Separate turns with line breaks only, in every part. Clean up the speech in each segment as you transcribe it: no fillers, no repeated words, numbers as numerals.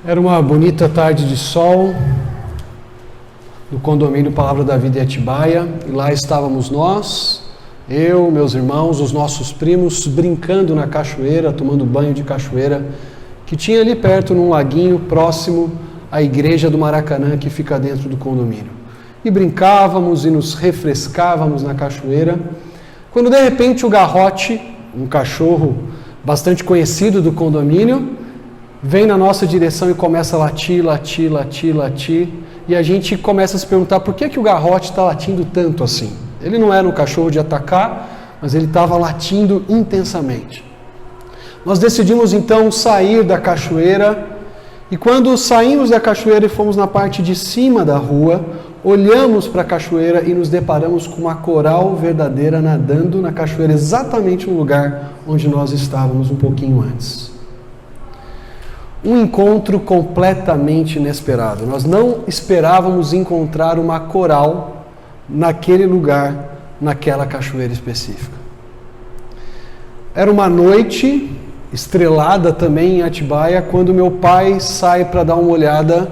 Era uma bonita tarde de sol no condomínio Palavra da Vida em Atibaia, e lá estávamos nós, eu, meus irmãos, os nossos primos, brincando na cachoeira, tomando banho de cachoeira, que tinha ali perto, num laguinho próximo à igreja do Maracanã, que fica dentro do condomínio. E brincávamos e nos refrescávamos na cachoeira, quando de repente o Garrote, um cachorro bastante conhecido do condomínio, vem na nossa direção e começa a latir, latir, latir, latir, e a gente começa a se perguntar por que o Garrote está latindo tanto assim. Ele não era um cachorro de atacar, mas ele estava latindo intensamente. Nós decidimos então sair da cachoeira, e quando saímos da cachoeira e fomos na parte de cima da rua, olhamos para a cachoeira e nos deparamos com uma coral verdadeira nadando na cachoeira, exatamente no lugar onde nós estávamos um pouquinho antes. Um encontro completamente inesperado. Nós não esperávamos encontrar uma coral naquele lugar, naquela cachoeira específica. Era uma noite estrelada também em Atibaia, quando meu pai sai para dar uma olhada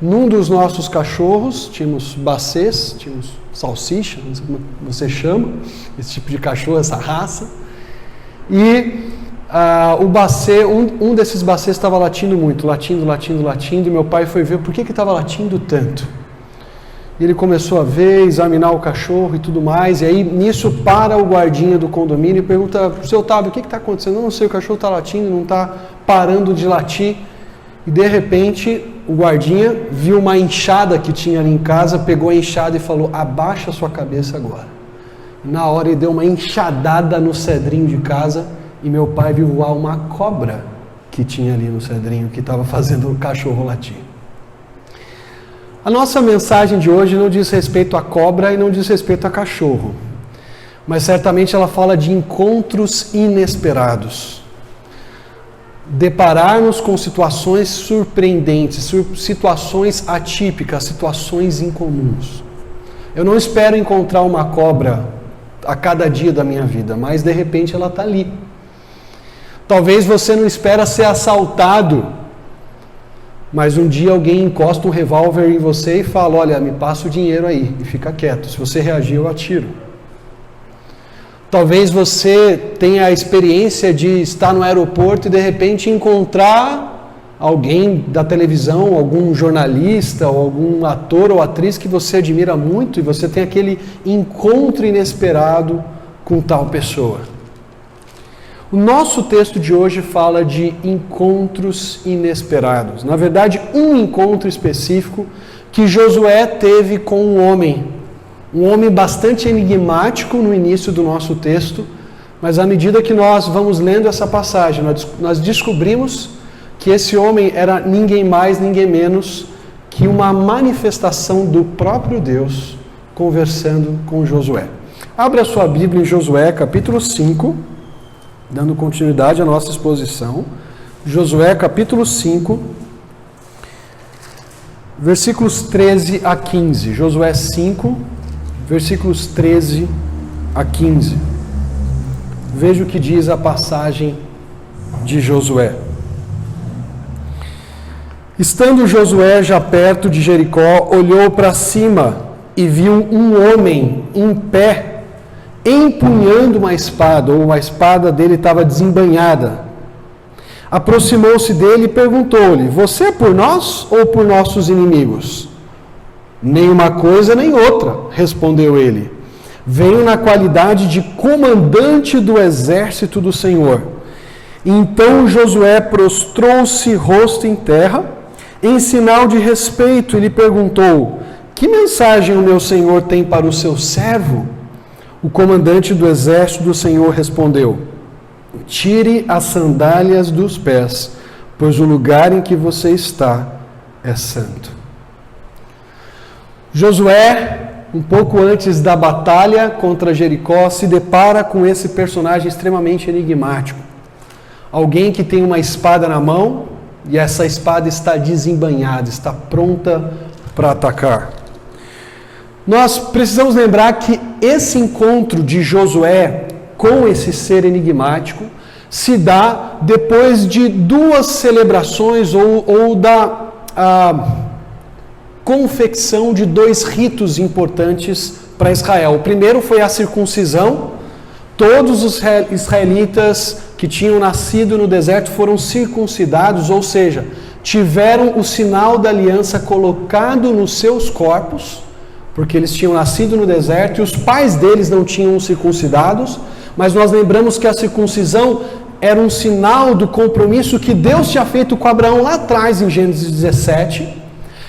num dos nossos cachorros. Tínhamos bacês, tínhamos salsicha, não sei como você chama, esse tipo de cachorro, essa raça. E o bacê, um desses bacês estava latindo muito, latindo, e meu pai foi ver por que estava latindo tanto. E ele começou a ver, examinar o cachorro e tudo mais, e aí nisso para o guardinha do condomínio e pergunta: seu Otávio, o que está acontecendo? Eu não sei, o cachorro está latindo, não está parando de latir. E de repente o guardinha viu uma enxada que tinha ali em casa, pegou a enxada e falou: abaixa a sua cabeça agora. E na hora ele deu uma enxadada no cedrinho de casa, e meu pai viu voar uma cobra que tinha ali no cedrinho, que estava fazendo o cachorro latir. A nossa mensagem de hoje não diz respeito a cobra e não diz respeito a cachorro, mas certamente ela fala de encontros inesperados. Deparar-nos com situações surpreendentes, situações atípicas, situações incomuns. Eu não espero encontrar uma cobra a cada dia da minha vida, mas de repente ela está ali. Talvez você não espera ser assaltado, mas um dia alguém encosta um revólver em você e fala: olha, me passa o dinheiro aí, e fica quieto. Se você reagir, eu atiro. Talvez você tenha a experiência de estar no aeroporto e de repente encontrar alguém da televisão, algum jornalista, ou algum ator ou atriz que você admira muito, e você tem aquele encontro inesperado com tal pessoa. O nosso texto de hoje fala de encontros inesperados. Na verdade, um encontro específico que Josué teve com um homem bastante enigmático no início do nosso texto, mas à medida que nós vamos lendo essa passagem, nós descobrimos que esse homem era ninguém mais, ninguém menos que uma manifestação do próprio Deus conversando com Josué. Abra sua Bíblia em Josué, capítulo 5, dando continuidade à nossa exposição. Josué, capítulo 5, versículos 13 a 15. Josué 5, versículos 13 a 15. Veja o que diz a passagem de Josué. Estando Josué já perto de Jericó, olhou para cima e viu um homem em pé, empunhando uma espada, ou a espada dele estava desembainhada. Aproximou-se dele e perguntou-lhe: você é por nós ou por nossos inimigos? Nem uma coisa nem outra, respondeu ele. Venho na qualidade de comandante do exército do Senhor. Então Josué prostrou-se rosto em terra, em sinal de respeito, e lhe perguntou: que mensagem o meu Senhor tem para o seu servo? O comandante do exército do Senhor respondeu: tire as sandálias dos pés, pois o lugar em que você está é santo. Josué, um pouco antes da batalha contra Jericó, se depara com esse personagem extremamente enigmático. Alguém que tem uma espada na mão, e essa espada está desembainhada, está pronta para atacar. Nós precisamos lembrar que esse encontro de Josué com esse ser enigmático se dá depois de duas celebrações ou da confecção de dois ritos importantes para Israel. O primeiro foi a circuncisão. Todos os israelitas que tinham nascido no deserto foram circuncidados, ou seja, tiveram o sinal da aliança colocado nos seus corpos, porque eles tinham nascido no deserto e os pais deles não tinham circuncidados, mas nós lembramos que a circuncisão era um sinal do compromisso que Deus tinha feito com Abraão lá atrás, em Gênesis 17,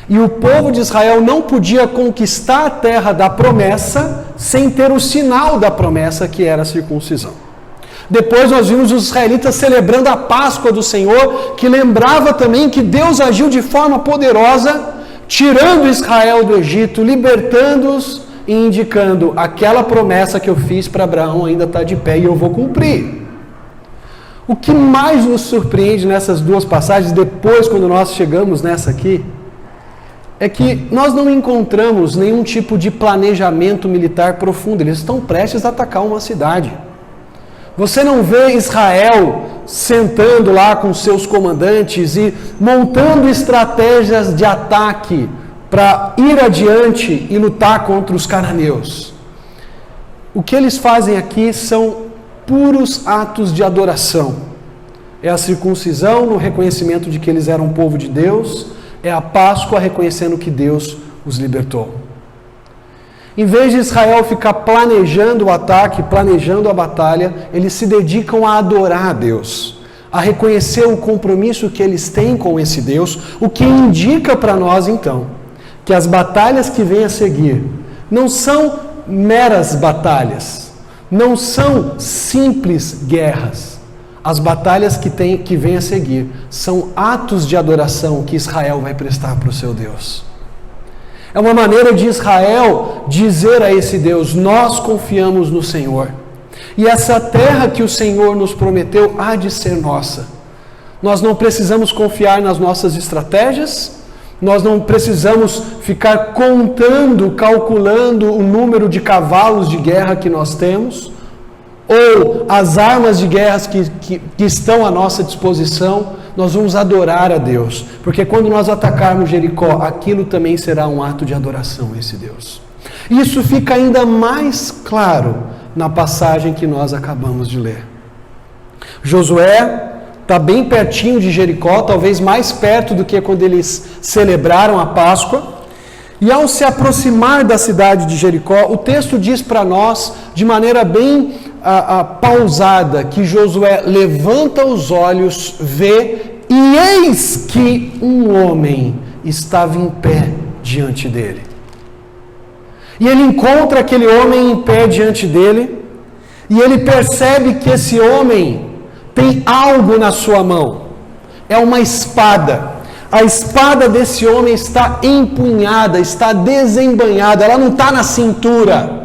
e o povo de Israel não podia conquistar a terra da promessa sem ter o sinal da promessa, que era a circuncisão. Depois nós vimos os israelitas celebrando a Páscoa do Senhor, que lembrava também que Deus agiu de forma poderosa, tirando Israel do Egito, libertando-os e indicando: aquela promessa que eu fiz para Abraão ainda está de pé e eu vou cumprir. O que mais nos surpreende nessas duas passagens, depois quando nós chegamos nessa aqui, é que nós não encontramos nenhum tipo de planejamento militar profundo. Eles estão prestes a atacar uma cidade. Você não vê Israel sentando lá com seus comandantes e montando estratégias de ataque para ir adiante e lutar contra os cananeus. O que eles fazem aqui são puros atos de adoração. É a circuncisão no reconhecimento de que eles eram um povo de Deus, é a Páscoa reconhecendo que Deus os libertou. Em vez de Israel ficar planejando o ataque, planejando a batalha, eles se dedicam a adorar a Deus, a reconhecer o compromisso que eles têm com esse Deus, o que indica para nós então que as batalhas que vêm a seguir não são meras batalhas, não são simples guerras. As batalhas que vêm a seguir são atos de adoração que Israel vai prestar para o seu Deus. É uma maneira de Israel dizer a esse Deus: nós confiamos no Senhor. E essa terra que o Senhor nos prometeu há de ser nossa. Nós não precisamos confiar nas nossas estratégias, nós não precisamos ficar contando, calculando o número de cavalos de guerra que nós temos, ou as armas de guerra que estão à nossa disposição. Nós vamos adorar a Deus, porque quando nós atacarmos Jericó, aquilo também será um ato de adoração a esse Deus. Isso fica ainda mais claro na passagem que nós acabamos de ler. Josué está bem pertinho de Jericó, talvez mais perto do que quando eles celebraram a Páscoa, e ao se aproximar da cidade de Jericó, o texto diz para nós, de maneira bem pausada, que Josué levanta os olhos, vê, e eis que um homem estava em pé diante dele. E ele encontra aquele homem em pé diante dele, e ele percebe que esse homem tem algo na sua mão. É uma espada. A espada desse homem está empunhada, está desembainhada, ela não está na cintura.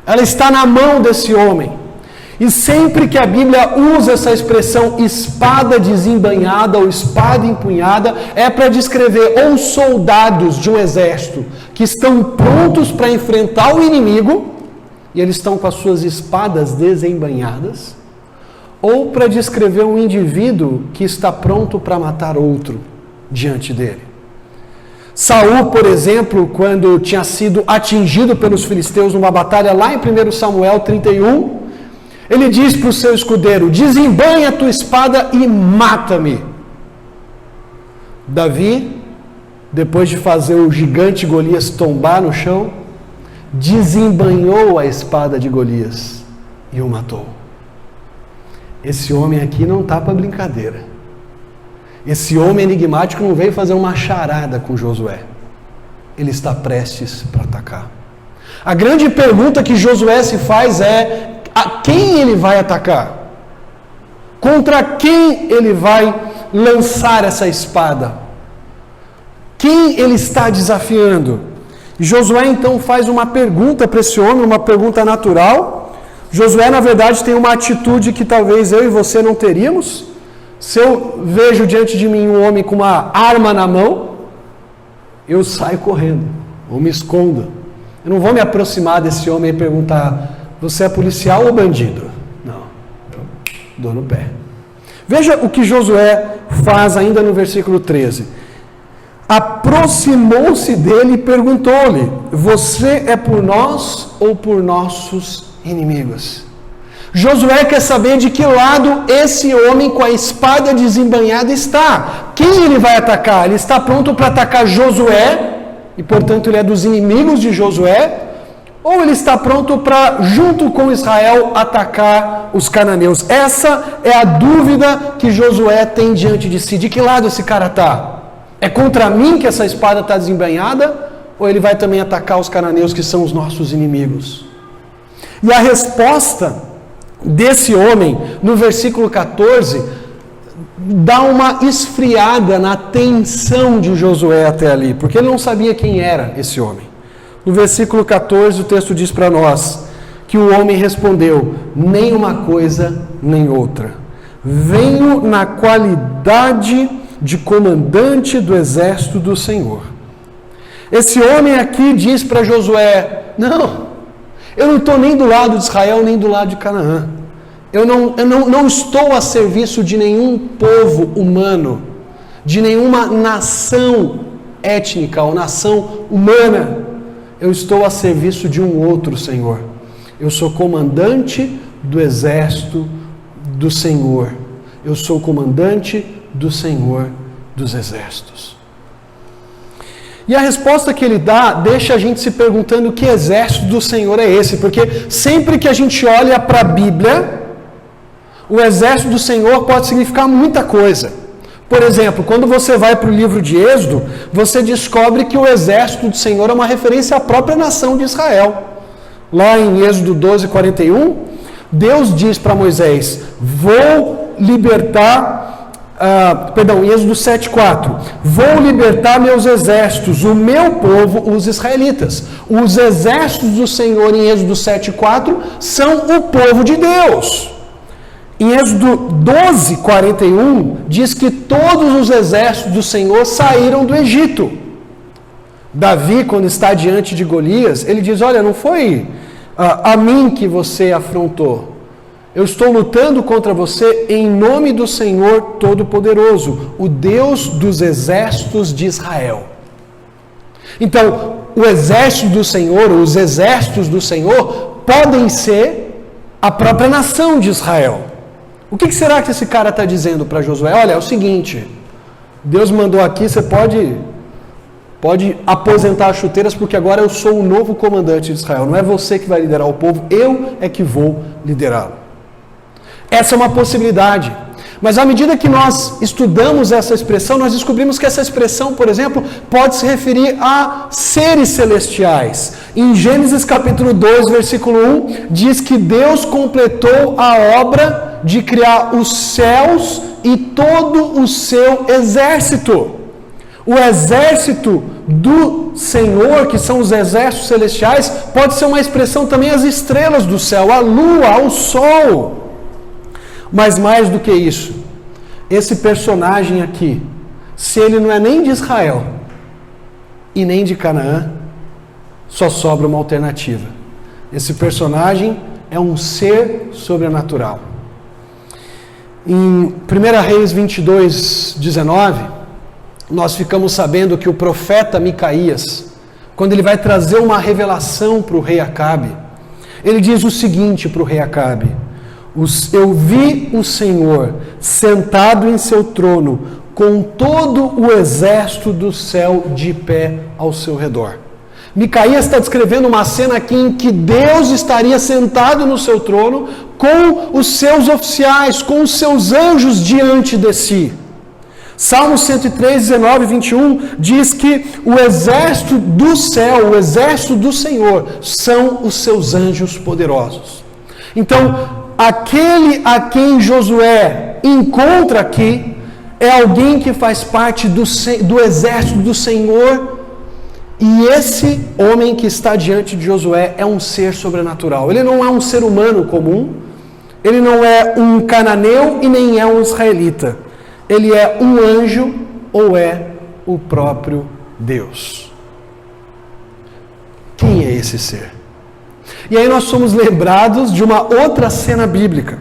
Ela está na mão desse homem. E sempre que a Bíblia usa essa expressão espada desembainhada ou espada empunhada, é para descrever ou soldados de um exército que estão prontos para enfrentar o inimigo, e eles estão com as suas espadas desembainhadas, ou para descrever um indivíduo que está pronto para matar outro diante dele. Saul, por exemplo, quando tinha sido atingido pelos filisteus numa batalha lá em 1 Samuel 31, ele diz para o seu escudeiro: desembainha a tua espada e mata-me. Davi, depois de fazer o gigante Golias tombar no chão, desembainhou a espada de Golias e o matou. Esse homem aqui não está para brincadeira. Esse homem enigmático não veio fazer uma charada com Josué. Ele está prestes para atacar. A grande pergunta que Josué se faz é: a quem ele vai atacar? Contra quem ele vai lançar essa espada? Quem ele está desafiando? E Josué então faz uma pergunta para esse homem, uma pergunta natural. Josué, na verdade, tem uma atitude que talvez eu e você não teríamos. Se eu vejo diante de mim um homem com uma arma na mão, eu saio correndo, ou me escondo. Eu não vou me aproximar desse homem e perguntar: você é policial ou bandido? Não. dou no pé. Veja o que Josué faz ainda no versículo 13. Aproximou-se dele e perguntou-lhe: você é por nós ou por nossos inimigos? Josué quer saber de que lado esse homem com a espada desembainhada está. Quem ele vai atacar? Ele está pronto para atacar Josué, e portanto ele é dos inimigos de Josué, ou ele está pronto para, junto com Israel, atacar os cananeus? Essa é a dúvida que Josué tem diante de si. De que lado esse cara está? É contra mim que essa espada está desembainhada? Ou ele vai também atacar os cananeus, que são os nossos inimigos? E a resposta desse homem, no versículo 14, dá uma esfriada na tensão de Josué até ali, porque ele não sabia quem era esse homem. No versículo 14, o texto diz para nós que o homem respondeu: nem uma coisa, nem outra. Venho na qualidade de comandante do exército do Senhor. Esse homem aqui diz para Josué: não, eu não estou nem do lado de Israel, nem do lado de Canaã. Eu não estou a serviço de nenhum povo humano, de nenhuma nação étnica ou nação humana. Eu estou a serviço de um outro Senhor. Eu sou comandante do exército do Senhor. Eu sou comandante do Senhor dos exércitos. E a resposta que ele dá deixa a gente se perguntando que exército do Senhor é esse, porque sempre que a gente olha para a Bíblia, o exército do Senhor pode significar muita coisa. Por exemplo, quando você vai para o livro de Êxodo, você descobre que o exército do Senhor é uma referência à própria nação de Israel. Lá em Êxodo 12, 41, Deus diz para Moisés: vou libertar, em Êxodo 7, 4, vou libertar meus exércitos, o meu povo, os israelitas. Os exércitos do Senhor em Êxodo 7, 4 são o povo de Deus. Em Êxodo 12, 41, diz que todos os exércitos do Senhor saíram do Egito. Davi, quando está diante de Golias, ele diz: olha, não foi a mim que você afrontou. Eu estou lutando contra você em nome do Senhor Todo-Poderoso, o Deus dos exércitos de Israel. Então, o exército do Senhor, os exércitos do Senhor, podem ser a própria nação de Israel. O que será que esse cara está dizendo para Josué? Olha, é o seguinte, Deus mandou aqui, você pode aposentar as chuteiras, porque agora eu sou o novo comandante de Israel. Não é você que vai liderar o povo, eu é que vou liderá-lo. Essa é uma possibilidade. Mas à medida que nós estudamos essa expressão, nós descobrimos que essa expressão, por exemplo, pode se referir a seres celestiais. Em Gênesis capítulo 2, versículo 1, diz que Deus completou a obra de criar os céus e todo o seu exército. O exército do Senhor, que são os exércitos celestiais, pode ser uma expressão também às estrelas do céu, à lua, ao sol. Mas mais do que isso, esse personagem aqui, se ele não é nem de Israel e nem de Canaã, só sobra uma alternativa. Esse personagem é um ser sobrenatural. Em 1 Reis 22, 19, nós ficamos sabendo que o profeta Micaías, quando ele vai trazer uma revelação para o rei Acabe, ele diz o seguinte para o rei Acabe: eu vi o Senhor sentado em seu trono, com todo o exército do céu de pé ao seu redor. Micaías está descrevendo uma cena aqui em que Deus estaria sentado no seu trono, com os seus oficiais, com os seus anjos diante de si. Salmo 103, 19 e 21 diz que o exército do céu, o exército do Senhor, são os seus anjos poderosos. Então, aquele a quem Josué encontra aqui é alguém que faz parte do exército do Senhor, e esse homem que está diante de Josué é um ser sobrenatural. Ele não é um ser humano comum, ele não é um cananeu e nem é um israelita. Ele é um anjo ou é o próprio Deus. Quem é esse ser? E aí nós somos lembrados de uma outra cena bíblica.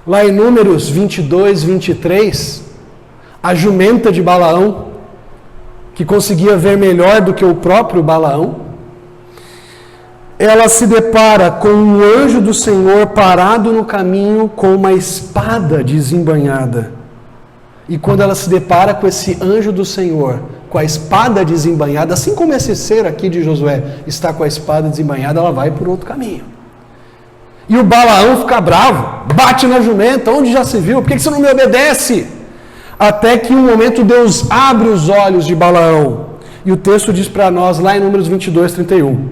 Lá em Números 22, 23, a jumenta de Balaão, que conseguia ver melhor do que o próprio Balaão, ela se depara com um anjo do Senhor parado no caminho com uma espada desembainhada. E quando ela se depara com esse anjo do Senhor, com a espada desembainhada, assim como esse ser aqui de Josué está com a espada desembainhada, ela vai por outro caminho. E o Balaão fica bravo, bate na jumenta, onde já se viu? Por que você não me obedece? Até que um momento Deus abre os olhos de Balaão. E o texto diz para nós, lá em Números 22, 31,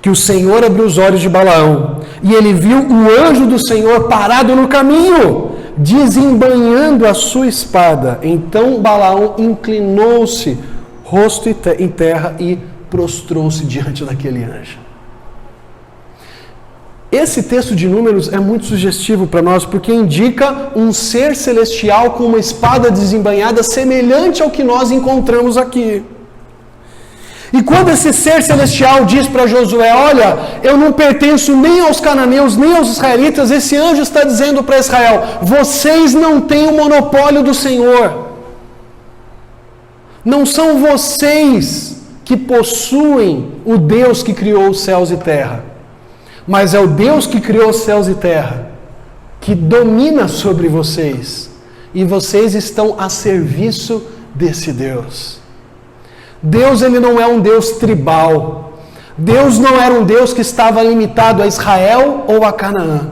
que o Senhor abriu os olhos de Balaão, e ele viu o anjo do Senhor parado no caminho, desembainhando a sua espada. Então Balaão inclinou-se, rosto em terra, e prostrou-se diante daquele anjo. Esse texto de Números é muito sugestivo para nós, porque indica um ser celestial com uma espada desembainhada semelhante ao que nós encontramos aqui. E quando esse ser celestial diz para Josué, olha, eu não pertenço nem aos cananeus, nem aos israelitas, esse anjo está dizendo para Israel, vocês não têm o monopólio do Senhor. Não são vocês que possuem o Deus que criou os céus e terra, mas é o Deus que criou os céus e terra, que domina sobre vocês, e vocês estão a serviço desse Deus. Deus, ele não é um Deus tribal. Deus não era um Deus que estava limitado a Israel ou a Canaã.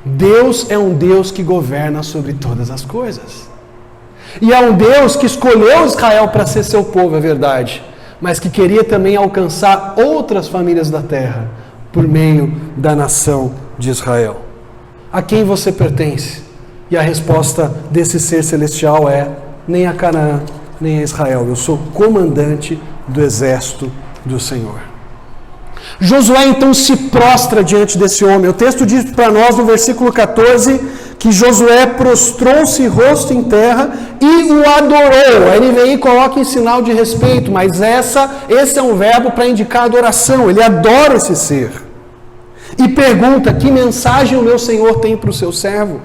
Deus é um Deus que governa sobre todas as coisas. E é um Deus que escolheu Israel para ser seu povo, é verdade, mas que queria também alcançar outras famílias da terra por meio da nação de Israel. A quem você pertence? E a resposta desse ser celestial é: nem a Canaã, nem a Israel. Eu sou comandante do exército do Senhor. Josué então se prostra diante desse homem. O texto diz para nós no versículo 14 que Josué prostrou-se rosto em terra e o adorou. A NVI coloca em sinal de respeito, mas esse é um verbo para indicar adoração. Ele adora esse ser. E pergunta: que mensagem o meu Senhor tem para o seu servo?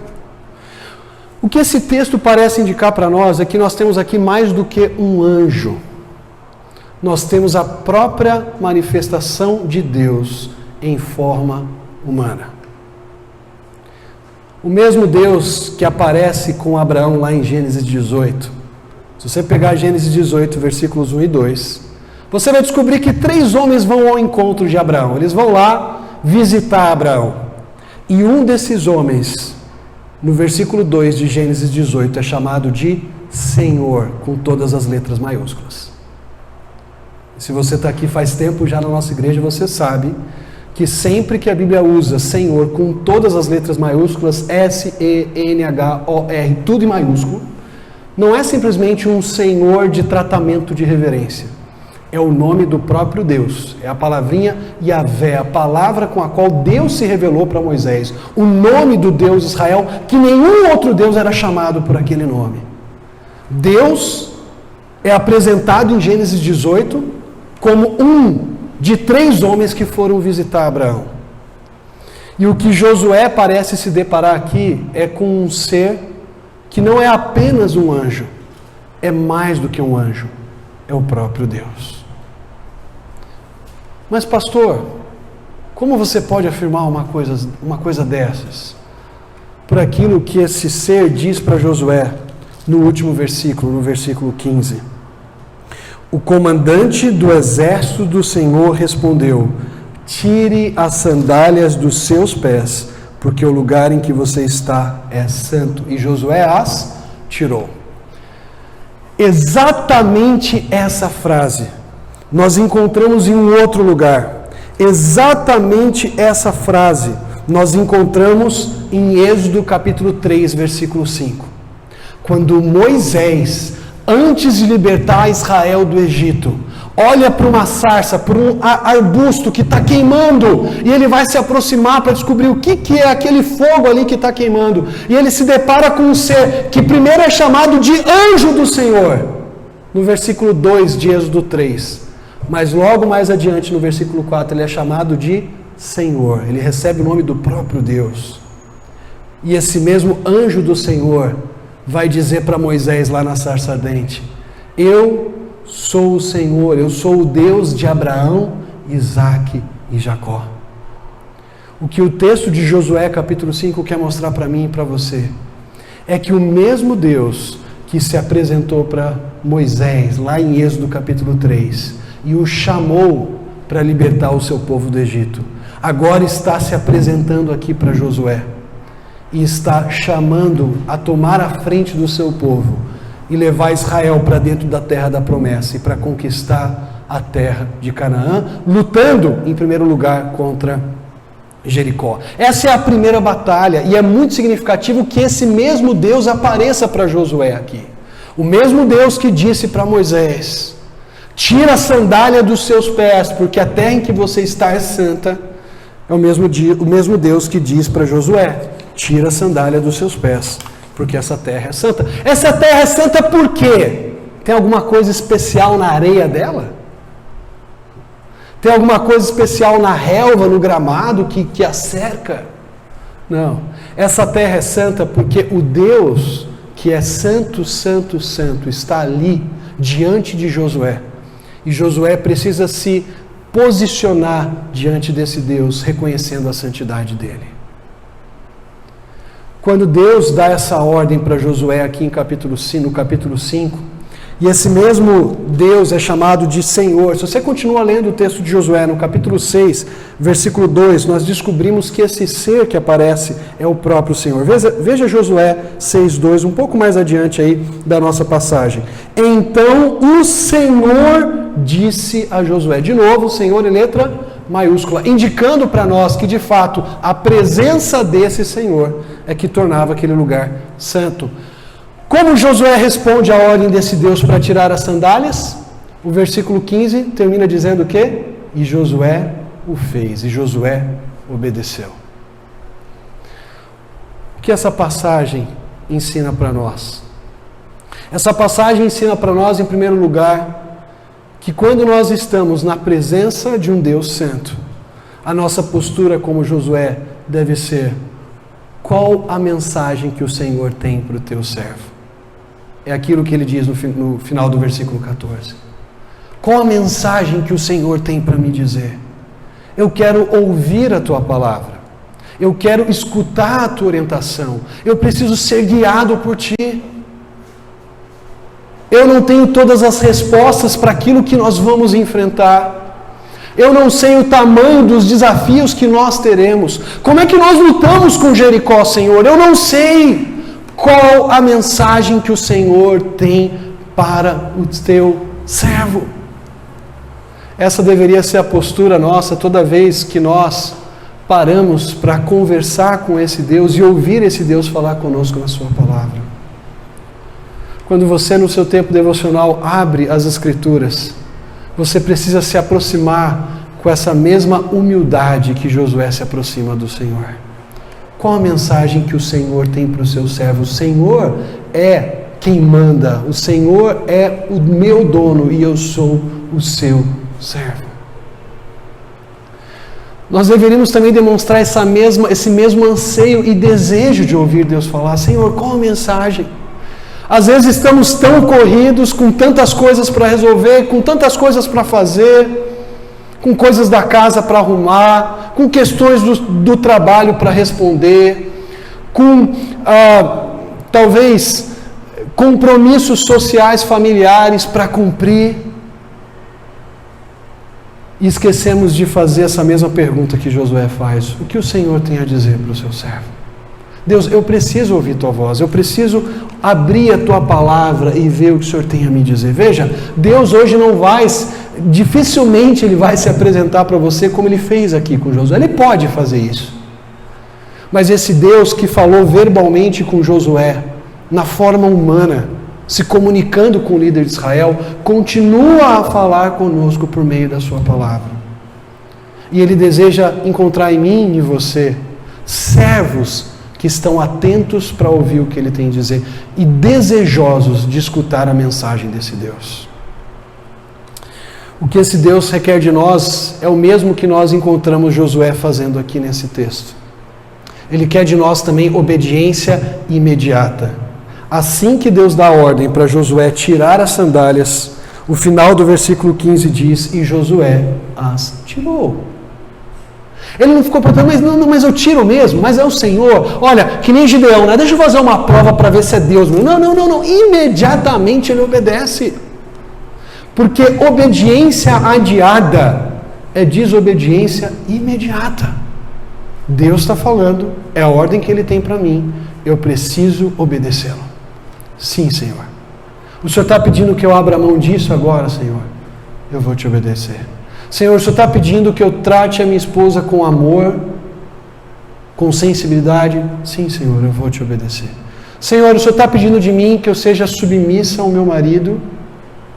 O que esse texto parece indicar para nós é que nós temos aqui mais do que um anjo. Nós temos a própria manifestação de Deus em forma humana. O mesmo Deus que aparece com Abraão lá em Gênesis 18. Se você pegar Gênesis 18, versículos 1 e 2, você vai descobrir que 3 homens vão ao encontro de Abraão. Eles vão lá visitar Abraão. E um desses homens, no versículo 2 de Gênesis 18, é chamado de Senhor, com todas as letras maiúsculas. Se você está aqui faz tempo já na nossa igreja, você sabe que sempre que a Bíblia usa Senhor com todas as letras maiúsculas, S-E-N-H-O-R, tudo em maiúsculo, não é simplesmente um Senhor de tratamento de reverência. É o nome do próprio Deus. É a palavrinha Yahvé, a palavra com a qual Deus se revelou para Moisés. O nome do Deus Israel, que nenhum outro Deus era chamado por aquele nome. Deus é apresentado em Gênesis 18 como um de 3 homens que foram visitar Abraão. E o que Josué parece se deparar aqui é com um ser que não é apenas um anjo, é mais do que um anjo, é o próprio Deus. Mas pastor, como você pode afirmar uma coisa dessas? Por aquilo que esse ser diz para Josué no último versículo, no versículo 15. O comandante do exército do Senhor respondeu: tire as sandálias dos seus pés, porque o lugar em que você está é santo. E Josué as tirou. Exatamente essa frase nós encontramos em um outro lugar. Exatamente essa frase nós encontramos em Êxodo capítulo 3, versículo 5. Quando Moisés, antes de libertar Israel do Egito, olha para uma sarça, para um arbusto que está queimando, e ele vai se aproximar para descobrir o que é aquele fogo ali que está queimando, e ele se depara com um ser que primeiro é chamado de anjo do Senhor, no versículo 2 de Êxodo 3, mas logo mais adiante no versículo 4 ele é chamado de Senhor, ele recebe o nome do próprio Deus. E esse mesmo anjo do Senhor vai dizer para Moisés lá na sarça ardente: eu sou o Senhor, eu sou o Deus de Abraão, Isaque e Jacó. O que o texto de Josué capítulo 5 quer mostrar para mim e para você é que o mesmo Deus que se apresentou para Moisés lá em Êxodo capítulo 3 e o chamou para libertar o seu povo do Egito, agora está se apresentando aqui para Josué e está chamando a tomar a frente do seu povo e levar Israel para dentro da terra da promessa e para conquistar a terra de Canaã, lutando em primeiro lugar contra Jericó. Essa é a primeira batalha e é muito significativo que esse mesmo Deus apareça para Josué aqui. O mesmo Deus que disse para Moisés: tira a sandália dos seus pés, porque a terra em que você está é santa. É o mesmo Deus que diz para Josué: tira a sandália dos seus pés, porque essa terra é santa. Essa terra é santa por quê? Tem alguma coisa especial na areia dela? Tem alguma coisa especial na relva, no gramado que a cerca? Não. Essa terra é santa porque o Deus que é santo, santo, santo está ali diante de Josué. E Josué precisa se posicionar diante desse Deus, reconhecendo a santidade dele. Quando Deus dá essa ordem para Josué aqui no capítulo 5, e esse mesmo Deus é chamado de Senhor. Se você continua lendo o texto de Josué, no capítulo 6, versículo 2, nós descobrimos que esse ser que aparece é o próprio Senhor. Veja Josué 6:2, um pouco mais adiante aí da nossa passagem. Então o Senhor disse a Josué. De novo, o Senhor em letra maiúscula, indicando para nós que de fato a presença desse Senhor é que tornava aquele lugar santo. Como Josué responde à ordem desse Deus para tirar as sandálias? O versículo 15 termina dizendo o quê? E Josué o fez, e Josué obedeceu. O que essa passagem ensina para nós? Essa passagem ensina para nós, em primeiro lugar, que quando nós estamos na presença de um Deus santo, a nossa postura como Josué deve ser: qual a mensagem que o Senhor tem para o teu servo? É aquilo que ele diz no final do versículo 14. Qual a mensagem que o Senhor tem para me dizer? Eu quero ouvir a tua palavra. Eu quero escutar a tua orientação. Eu preciso ser guiado por ti. Eu não tenho todas as respostas para aquilo que nós vamos enfrentar. Eu não sei o tamanho dos desafios que nós teremos. Como é que nós lutamos com Jericó, Senhor? Eu não sei. Qual a mensagem que o Senhor tem para o teu servo? Essa deveria ser a postura nossa toda vez que nós paramos para conversar com esse Deus e ouvir esse Deus falar conosco na sua palavra. Quando você no seu tempo devocional abre as Escrituras, você precisa se aproximar com essa mesma humildade que Josué se aproxima do Senhor. Qual a mensagem que o Senhor tem para o seu servo? O Senhor é quem manda, o Senhor é o meu dono e eu sou o seu servo. Nós deveríamos também demonstrar esse mesmo anseio e desejo de ouvir Deus falar: Senhor, qual a mensagem? Às vezes estamos tão corridos, com tantas coisas para resolver, com tantas coisas para fazer, com coisas da casa para arrumar, com questões do trabalho para responder, com talvez compromissos sociais, familiares para cumprir. E esquecemos de fazer essa mesma pergunta que Josué faz: o que o Senhor tem a dizer para o seu servo? Deus, eu preciso ouvir tua voz, eu preciso abrir a tua palavra e ver o que o Senhor tem a me dizer. Veja, Deus hoje dificilmente Ele vai se apresentar para você como Ele fez aqui com Josué. Ele pode fazer isso. Mas esse Deus que falou verbalmente com Josué, na forma humana, se comunicando com o líder de Israel, continua a falar conosco por meio da sua palavra. E Ele deseja encontrar em mim e em você servos que estão atentos para ouvir o que Ele tem a dizer e desejosos de escutar a mensagem desse Deus. O que esse Deus requer de nós é o mesmo que nós encontramos Josué fazendo aqui nesse texto. Ele quer de nós também obediência imediata. Assim que Deus dá ordem para Josué tirar as sandálias, o final do versículo 15 diz, e Josué as tirou. Ele não ficou perguntando, mas eu tiro mesmo, mas é o Senhor. Olha, que nem Gideão, né? Deixa eu fazer uma prova para ver se é Deus. Não. Imediatamente ele obedece. Porque obediência adiada é desobediência imediata. Deus está falando, é a ordem que Ele tem para mim, eu preciso obedecê-lo. Sim, Senhor. O Senhor está pedindo que eu abra mão disso agora, Senhor? Eu vou te obedecer. Senhor, o Senhor está pedindo que eu trate a minha esposa com amor, com sensibilidade? Sim, Senhor, eu vou te obedecer. Senhor, o Senhor está pedindo de mim que eu seja submissa ao meu marido,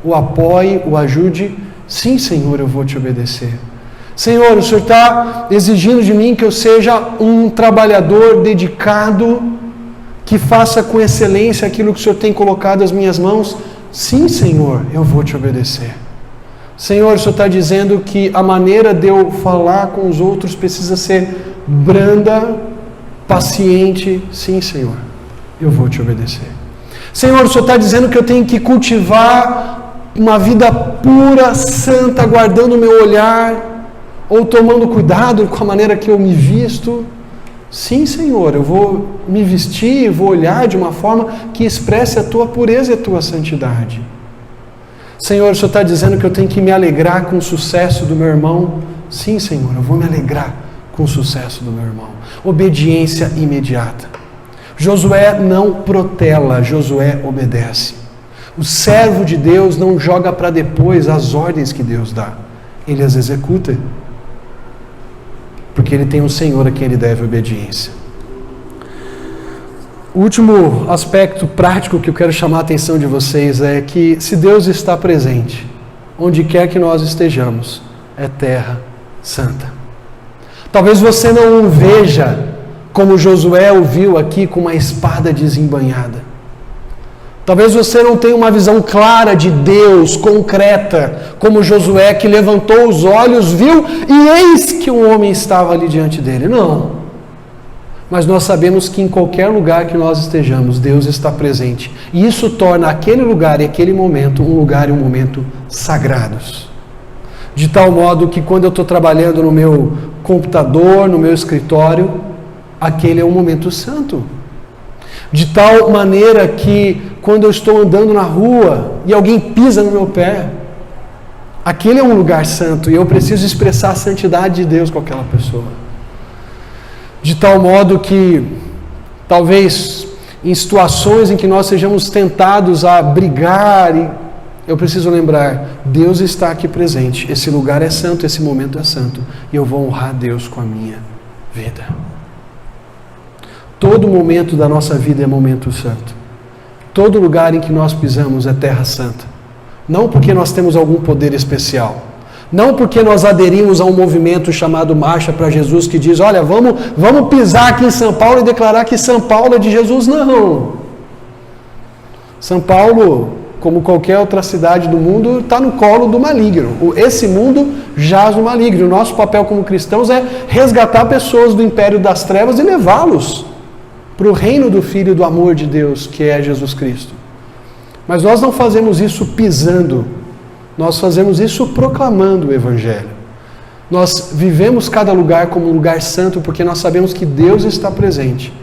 o apoie, o ajude? Sim, Senhor, eu vou te obedecer. Senhor, o Senhor está exigindo de mim que eu seja um trabalhador dedicado, que faça com excelência aquilo que o Senhor tem colocado nas minhas mãos? Sim, Senhor, eu vou te obedecer. Senhor, o Senhor está dizendo que a maneira de eu falar com os outros precisa ser branda, paciente? Sim, Senhor, eu vou te obedecer. Senhor, o Senhor está dizendo que eu tenho que cultivar uma vida pura, santa, guardando o meu olhar, ou tomando cuidado com a maneira que eu me visto? Sim, Senhor, eu vou me vestir, vou olhar de uma forma que expresse a Tua pureza e a Tua santidade. Senhor, o Senhor está dizendo que eu tenho que me alegrar com o sucesso do meu irmão? Sim, Senhor, eu vou me alegrar com o sucesso do meu irmão. Obediência imediata. Josué não protela, Josué obedece. O servo de Deus não joga para depois as ordens que Deus dá. Ele as executa. Porque ele tem um Senhor a quem ele deve obediência. O último aspecto prático que eu quero chamar a atenção de vocês é que se Deus está presente, onde quer que nós estejamos, é terra santa. Talvez você não o veja como Josué o viu aqui com uma espada desembainhada. Talvez você não tenha uma visão clara de Deus, concreta, como Josué que levantou os olhos, viu e eis que um homem estava ali diante dele. Não. Mas nós sabemos que em qualquer lugar que nós estejamos, Deus está presente. E isso torna aquele lugar e aquele momento um lugar e um momento sagrados. De tal modo que quando eu estou trabalhando no meu computador, no meu escritório, aquele é um momento santo. De tal maneira que quando eu estou andando na rua e alguém pisa no meu pé, aquele é um lugar santo e eu preciso expressar a santidade de Deus com aquela pessoa. De tal modo que, talvez, em situações em que nós sejamos tentados a brigar, eu preciso lembrar, Deus está aqui presente, esse lugar é santo, esse momento é santo, e eu vou honrar Deus com a minha vida. Todo momento da nossa vida é momento santo. Todo lugar em que nós pisamos é terra santa. Não porque nós temos algum poder especial. Não porque nós aderimos a um movimento chamado Marcha para Jesus, que diz, olha, vamos pisar aqui em São Paulo e declarar que São Paulo é de Jesus. Não. São Paulo, como qualquer outra cidade do mundo, está no colo do maligno. Esse mundo jaz no maligno. O nosso papel como cristãos é resgatar pessoas do império das trevas e levá-los para o reino do Filho do amor de Deus, que é Jesus Cristo. Mas nós não fazemos isso pisando, nós fazemos isso proclamando o Evangelho. Nós vivemos cada lugar como um lugar santo, porque nós sabemos que Deus está presente.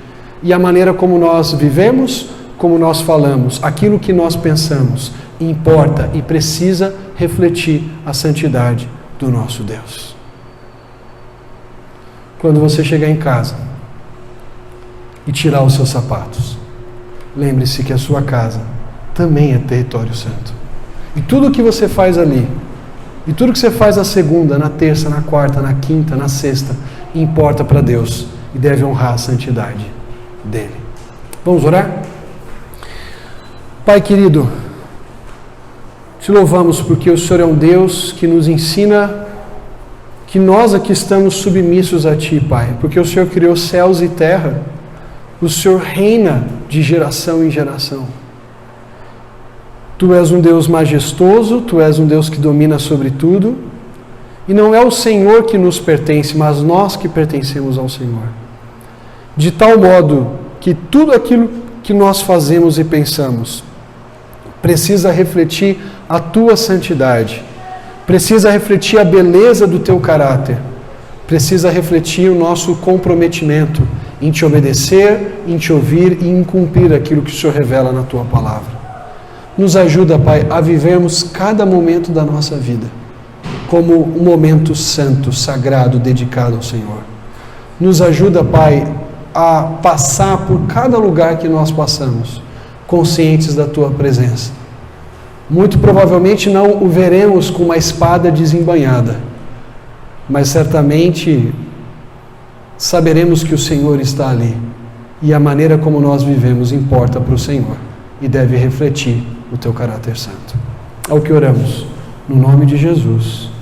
E a maneira como nós vivemos, como nós falamos, aquilo que nós pensamos, importa e precisa refletir a santidade do nosso Deus. Quando você chegar em casa e tirar os seus sapatos, lembre-se que a sua casa também é território santo. E tudo o que você faz ali, e tudo que você faz na segunda, na terça, na quarta, na quinta, na sexta, importa para Deus e deve honrar a santidade dele. Vamos orar? Pai querido, te louvamos porque o Senhor é um Deus que nos ensina que nós aqui estamos submissos a Ti, Pai, porque o Senhor criou céus e terra. O Senhor reina de geração em geração. Tu és um Deus majestoso, Tu és um Deus que domina sobre tudo, e não é o Senhor que nos pertence, mas nós que pertencemos ao Senhor. de tal modo que tudo aquilo que nós fazemos e pensamos precisa refletir a tua santidade, precisa refletir a beleza do teu caráter, precisa refletir o nosso comprometimento em te obedecer, em te ouvir e em cumprir aquilo que o Senhor revela na tua palavra. Nos ajuda, Pai, a vivermos cada momento da nossa vida como um momento santo, sagrado, dedicado ao Senhor. Nos ajuda, Pai, a passar por cada lugar que nós passamos, conscientes da Tua presença. Muito provavelmente não o veremos com uma espada desembainhada, mas certamente saberemos que o Senhor está ali, e a maneira como nós vivemos importa para o Senhor, e deve refletir o Teu caráter santo. É o que oramos, no nome de Jesus.